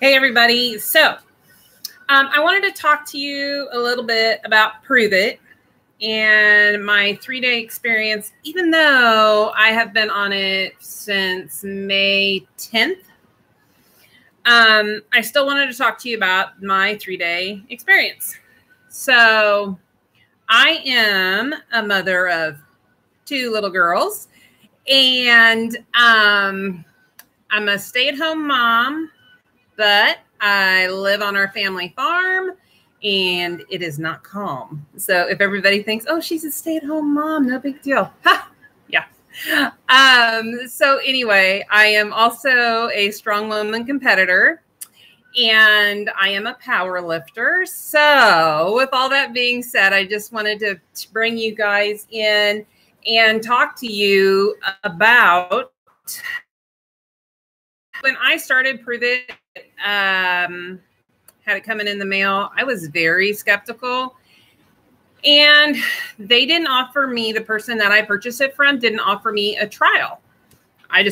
Hey, everybody. So I wanted to talk to you a little bit about Pruvit and my 3-day experience, even though I have been on it since May 10th. I still wanted to talk to you about my 3-day experience. So I am a mother of 2 little girls, and I'm a stay-at-home mom, but I live on our family farm and it is not calm. So if everybody thinks, oh, she's a stay-at-home mom, no big deal. Ha! Yeah. So anyway, I am also a strong woman competitor and I am a power lifter. So with all that being said, I just wanted to bring you guys in and talk to you about when I started Pruvit, had it coming in the mail, I was very skeptical. And they didn't offer me, the person that I purchased it from didn't offer me a trial. I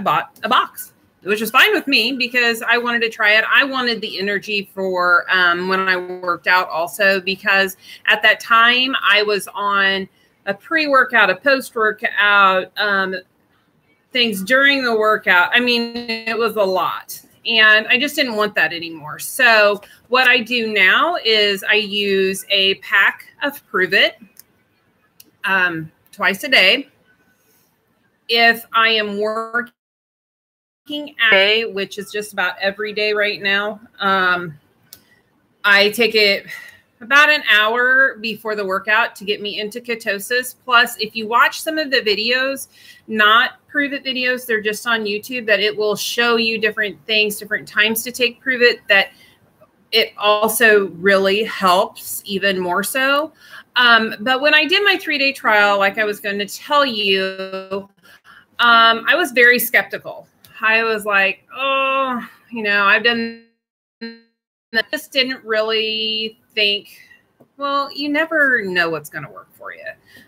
bought a box, which was fine with me because I wanted to try it. I wanted the energy for when I worked out also, because at that time I was on a pre-workout, a post-workout, things during the workout. I mean, it was a lot. And I just didn't want that anymore. So what I do now is I use a pack of Pruvit twice a day. If I am working out, which is just about every day right now, I take it about an hour before the workout to get me into ketosis. Plus, if you watch some of the videos, not Pruvit videos, they're just on YouTube, that it will show you different things, different times to take Pruvit, that it also really helps even more so. But when I did my 3-day trial, like I was going to tell you, I was very skeptical. I was like, oh, I've done I just didn't really think, well, you never know what's going to work for you.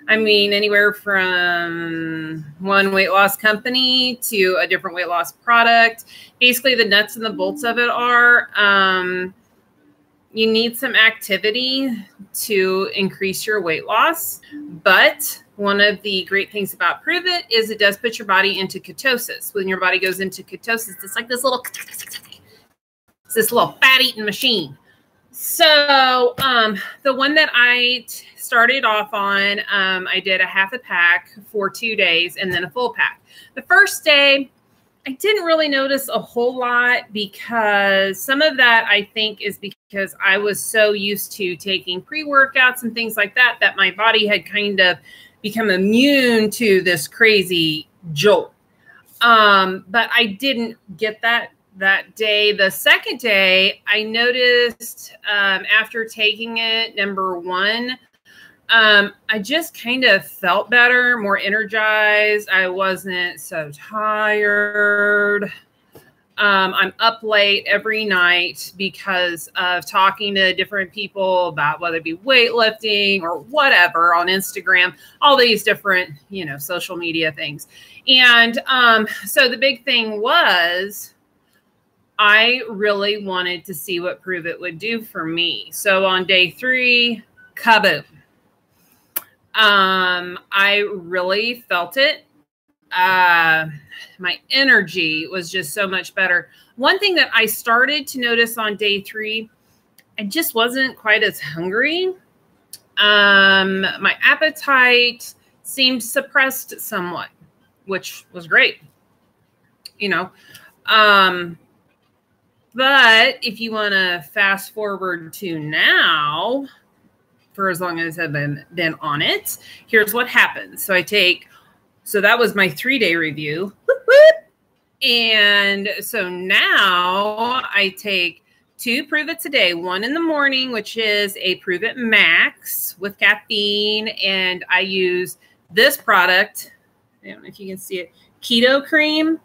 I mean, anywhere from one weight loss company to a different weight loss product. Basically, the nuts and the bolts of it are you need some activity to increase your weight loss. But one of the great things about Pruvit is it does put your body into ketosis. When your body goes into ketosis, it's like this little fat-eating machine. So the one that I started off on, I did a half a pack for 2 days and then a full pack. The first day, I didn't really notice a whole lot because some of that I think is because I was so used to taking pre-workouts and things like that, that my body had kind of become immune to this crazy jolt. But I didn't get that day. The second day, I noticed after taking it, number one, I just kind of felt better, more energized. I wasn't so tired. I'm up late every night because of talking to different people about whether it be weightlifting or whatever on Instagram, all these different, social media things. And so the big thing was, I really wanted to see what Pruvit would do for me. So on day 3, kaboom. I really felt it. My energy was just so much better. One thing that I started to notice on day 3, I just wasn't quite as hungry. My appetite seemed suppressed somewhat, which was great. But if you want to fast forward to now, for as long as I've been on it, here's what happens. So that was my 3-day review. And so now I take 2 Pruvits a day, one in the morning, which is a Pruvit Max with caffeine. And I use this product. I don't know if you can see it, Keto Cream.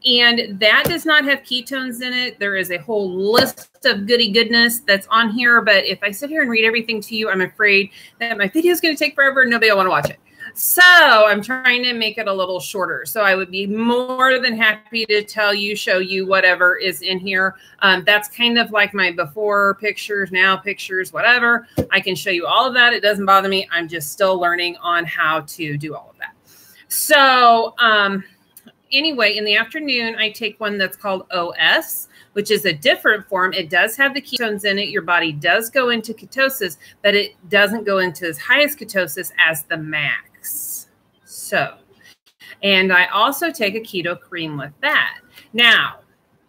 And that does not have ketones in it. There is a whole list of goody goodness that's on here. But if I sit here and read everything to you, I'm afraid that my video is going to take forever and nobody will want to watch it. So I'm trying to make it a little shorter. So I would be more than happy to tell you, show you whatever is in here. That's kind of like my before pictures, now pictures, whatever. I can show you all of that. It doesn't bother me. I'm just still learning on how to do all of that. So anyway, in the afternoon, I take one that's called OS, which is a different form. It does have the ketones in it. Your body does go into ketosis, but it doesn't go into as high as ketosis as the max. So, and I also take a keto cream with that. Now,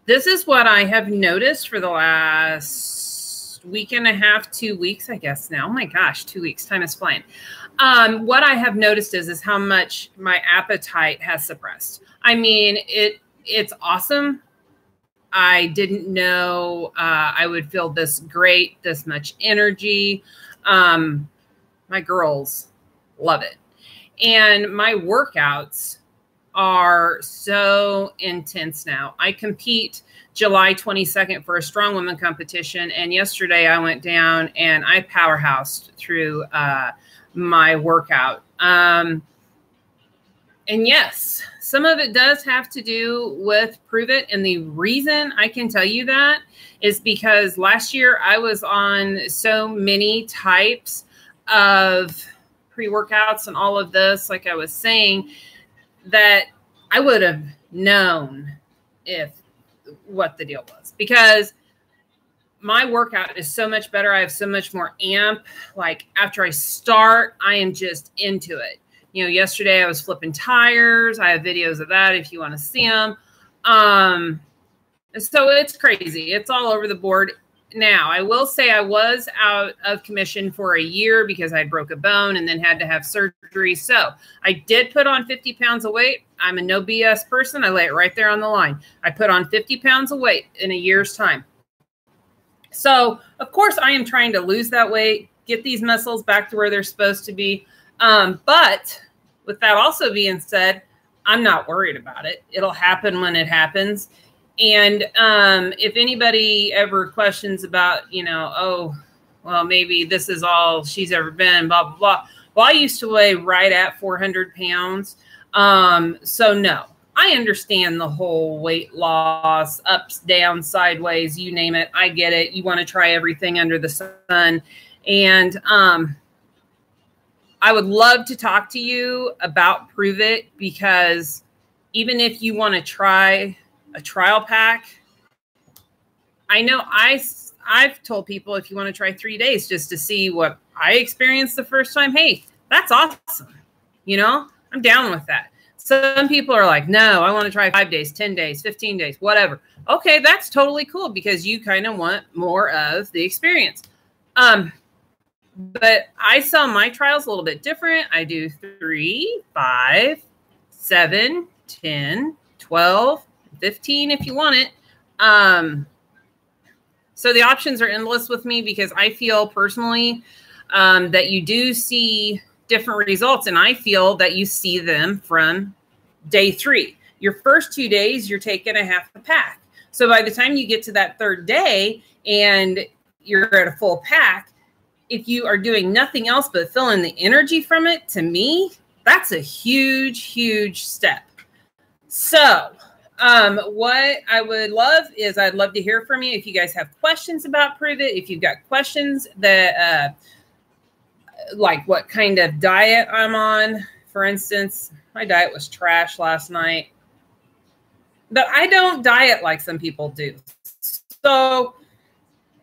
this is what I have noticed for the last week and a half, 2 weeks, I guess now. Oh my gosh, 2 weeks. Time is flying. What I have noticed is how much my appetite has suppressed. I mean, it's awesome. I didn't know I would feel this great, this much energy. My girls love it. And my workouts are so intense now. I compete July 22nd for a strong woman competition. And yesterday I went down and I powerhoused through my workout. And yes, some of it does have to do with Pruvit. And the reason I can tell you that is because last year I was on so many types of pre-workouts and all of this, like I was saying, that I would have known what the deal was, because my workout is so much better. I have so much more amp. Like after I start, I am just into it. You know, yesterday I was flipping tires. I have videos of that if you want to see them. So it's crazy. It's all over the board. Now, I will say I was out of commission for a year because I broke a bone and then had to have surgery. So I did put on 50 pounds of weight. I'm a no BS person. I lay it right there on the line. I put on 50 pounds of weight in a year's time. So, of course, I am trying to lose that weight, get these muscles back to where they're supposed to be. But with that also being said, I'm not worried about it. It'll happen when it happens. And if anybody ever questions about, you know, oh, well, maybe this is all she's ever been, blah, blah, blah. Well, I used to weigh right at 400 pounds. So, no, I understand the whole weight loss, ups, downs, sideways, you name it. I get it. You want to try everything under the sun. And I would love to talk to you about Pruvit, because even if you want to try a trial pack, I know I've told people if you want to try 3 days just to see what I experienced the first time, hey, that's awesome. You know, I'm down with that. Some people are like, no, I want to try 5 days, 10 days, 15 days, whatever. Okay, that's totally cool, because you kind of want more of the experience. But I sell my trials a little bit different. I do 3, 5, 7, 10, 12, 15 if you want it. So the options are endless with me, because I feel personally that you do see different results, and I feel that you see them from day 3. Your first 2 days, you're taking a half a pack. So by the time you get to that 3rd day and you're at a full pack, if you are doing nothing else but feeling the energy from it, to me, that's a huge, huge step. So what I would love is I'd love to hear from you. If you guys have questions about Pruvit, if you've got questions that, like what kind of diet I'm on. For instance, my diet was trash last night, but I don't diet like some people do. So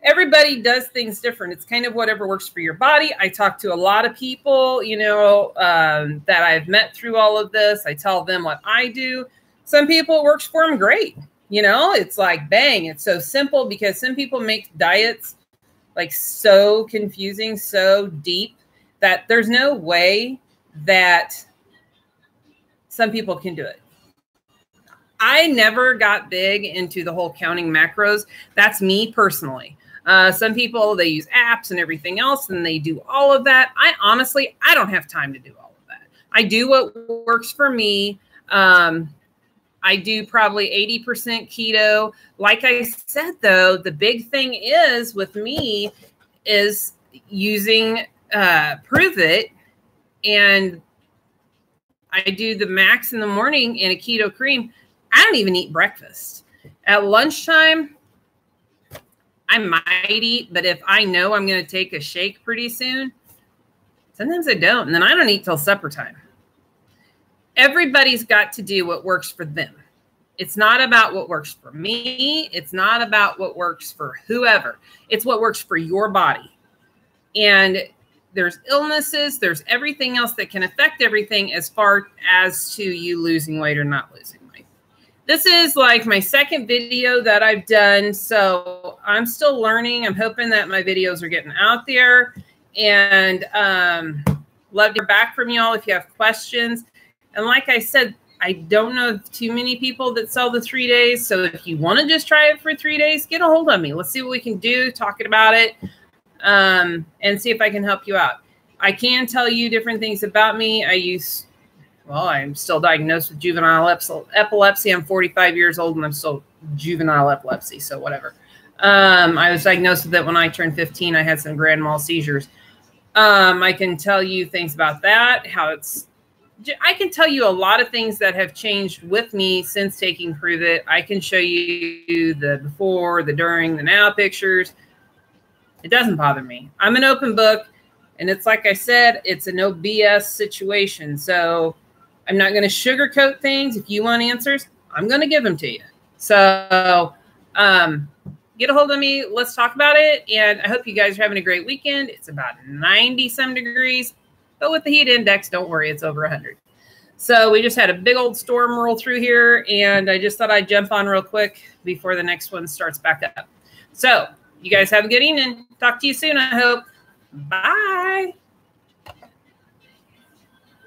everybody does things different. It's kind of whatever works for your body. I talk to a lot of people, you know, that I've met through all of this. I tell them what I do. Some people, it works for them great. You know, it's like, bang, it's so simple, because some people make diets like so confusing, so deep, that there's no way that some people can do it. I never got big into the whole counting macros. That's me personally. Some people, they use apps and everything else, and they do all of that. I don't have time to do all of that. I do what works for me. I do probably 80% keto. Like I said, though, the big thing is with me is using Pruvit, and I do the max in the morning in a keto cream. I don't even eat breakfast. At lunchtime, I might eat, but if I know I'm going to take a shake pretty soon, sometimes I don't. And then I don't eat till supper time. Everybody's got to do what works for them. It's not about what works for me. It's not about what works for whoever. It's what works for your body. And there's illnesses, there's everything else that can affect everything as far as to you losing weight or not losing weight. This is like my second video that I've done. So I'm still learning. I'm hoping that my videos are getting out there, and love to hear back from y'all if you have questions. And like I said, I don't know of too many people that sell the 3 days. So if you want to just try it for 3 days, get a hold of me. Let's see what we can do, talking about it, and see if I can help you out. I can tell you different things about me. I'm still diagnosed with juvenile epilepsy. I'm 45 years old and I'm still juvenile epilepsy. So whatever. I was diagnosed with it when I turned 15. I had some grand mal seizures. I can tell you things about that, I can tell you a lot of things that have changed with me since taking Pruvit. I can show you the before, the during, the now pictures. It doesn't bother me. I'm an open book, and it's like I said, it's a no BS situation. So I'm not going to sugarcoat things. If you want answers, I'm going to give them to you. So get a hold of me. Let's talk about it. And I hope you guys are having a great weekend. It's about 90-some degrees. But with the heat index, don't worry, it's over 100. So we just had a big old storm roll through here, and I just thought I'd jump on real quick before the next one starts back up. So you guys have a good evening. Talk to you soon, I hope. Bye.